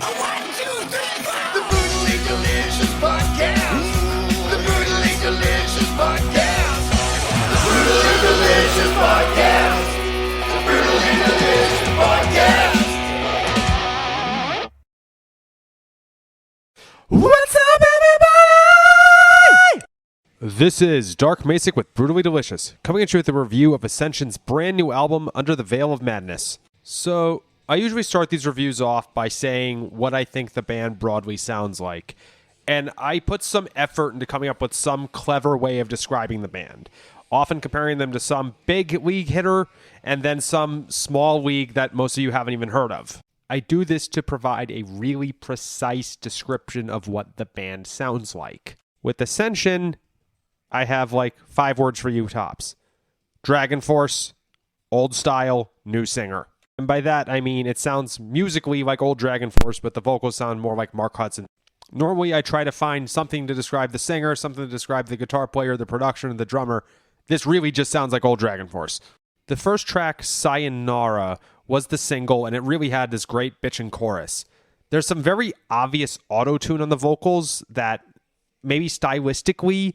1, 2, 3, 4. The Brutally Delicious Podcast. The Brutally Delicious Podcast. The Brutally Delicious Podcast. The Brutally Delicious Podcast. What's up, everybody? This is Dark Macek with Brutally Delicious, coming at you with a review of Ascension's brand new album, Under the Veil of Madness. So, I usually start these reviews off by saying what I think the band broadly sounds like. And I put some effort into coming up with some clever way of describing the band, often comparing them to some big league hitter and then some small league that most of you haven't even heard of. I do this to provide a really precise description of what the band sounds like. With Ascension, I have like 5 words for you tops. Dragon Force, old style, new singer. And by that, I mean it sounds musically like old Dragon Force, but the vocals sound more like Mark Hudson. Normally, I try to find something to describe the singer, something to describe the guitar player, the production, the drummer. This really just sounds like old Dragon Force. The first track, Sayonara, was the single, and it really had this great bitchin' chorus. There's some very obvious auto-tune on the vocals that maybe stylistically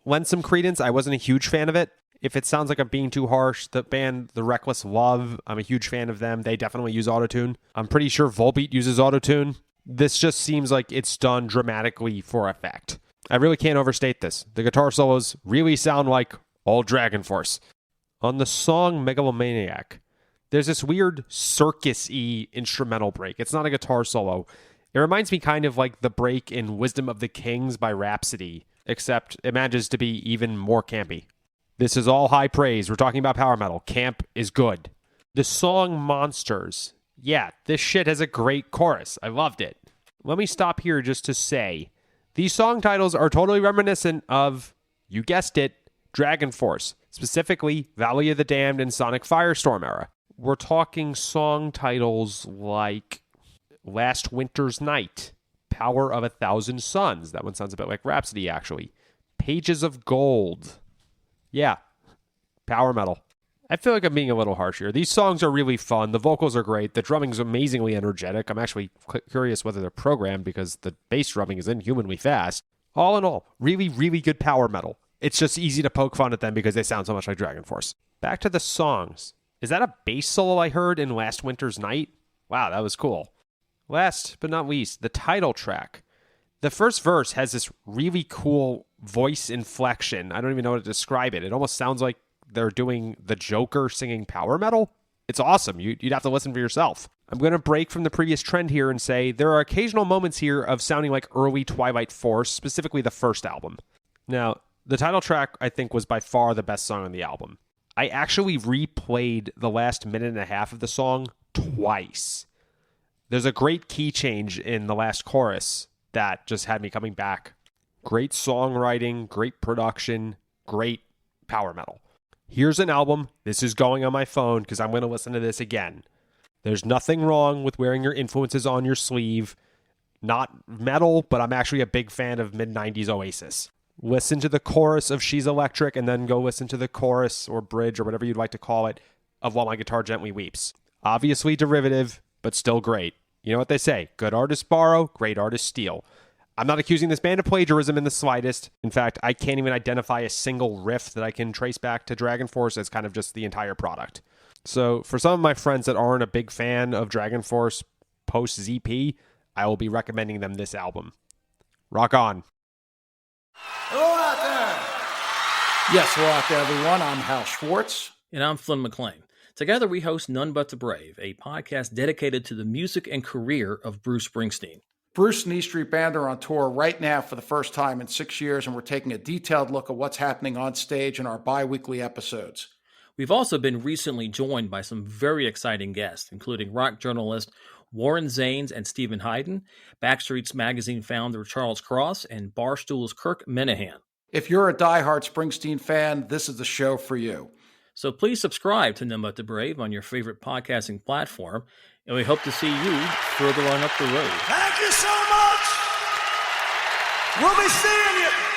lend some credence. I wasn't a huge fan of it. If it sounds like I'm being too harsh, the band The Reckless Love, I'm a huge fan of them. They definitely use autotune. I'm pretty sure Volbeat uses autotune. This just seems like it's done dramatically for effect. I really can't overstate this. The guitar solos really sound like old Dragon Force. On the song Megalomaniac, there's this weird circus-y instrumental break. It's not a guitar solo. It reminds me kind of like the break in Wisdom of the Kings by Rhapsody, except it manages to be even more campy. This is all high praise. We're talking about power metal. Camp is good. The song Monsters. Yeah, this shit has a great chorus. I loved it. Let me stop here just to say, these song titles are totally reminiscent of, you guessed it, Dragon Force, specifically Valley of the Damned and Sonic Firestorm era. We're talking song titles like Last Winter's Night, Power of 1,000 Suns. That one sounds a bit like Rhapsody, actually. Pages of Gold. Yeah, power metal. I feel like I'm being a little harsh here. These songs are really fun. The vocals are great. The drumming's amazingly energetic. I'm actually curious whether they're programmed because the bass drumming is inhumanly fast. All in all, really, really good power metal. It's just easy to poke fun at them because they sound so much like Dragon Force. Back to the songs. Is that a bass solo I heard in Last Winter's Night? Wow, that was cool. Last but not least, the title track. The first verse has this really cool voice inflection. I don't even know how to describe it. It almost sounds like they're doing the Joker singing power metal. It's awesome. You'd have to listen for yourself. I'm going to break from the previous trend here and say there are occasional moments here of sounding like early Twilight Force, specifically the first album. Now, the title track, I think, was by far the best song on the album. I actually replayed the last minute and a half of the song twice. There's a great key change in the last chorus that just had me coming back. Great songwriting, great production, great power metal. Here's an album. This is going on my phone because I'm going to listen to this again. There's nothing wrong with wearing your influences on your sleeve. Not metal, but I'm actually a big fan of mid-90s Oasis. Listen to the chorus of She's Electric and then go listen to the chorus or bridge or whatever you'd like to call it of While My Guitar Gently Weeps. Obviously derivative, but still great. You know what they say, good artists borrow, great artists steal. I'm not accusing this band of plagiarism in the slightest. In fact, I can't even identify a single riff that I can trace back to Dragon Force as kind of just the entire product. So for some of my friends that aren't a big fan of Dragon Force post-ZP, I will be recommending them this album. Rock on. Hello out there. Yes, hello out there, everyone. I'm Hal Schwartz. And I'm Flynn McLean. Together we host None But the Brave, a podcast dedicated to the music and career of Bruce Springsteen. Bruce and E Street Band are on tour right now for the first time in 6 years, and we're taking a detailed look at what's happening on stage in our bi-weekly episodes. We've also been recently joined by some very exciting guests, including rock journalist Warren Zanes and Stephen Hayden, Backstreet's Magazine founder Charles Cross, and Barstool's Kirk Minahan. If you're a diehard Springsteen fan, this is the show for you. So please subscribe to None But the Brave on your favorite podcasting platform, and we hope to see you further on up the road. Thank you so much. We'll be seeing you.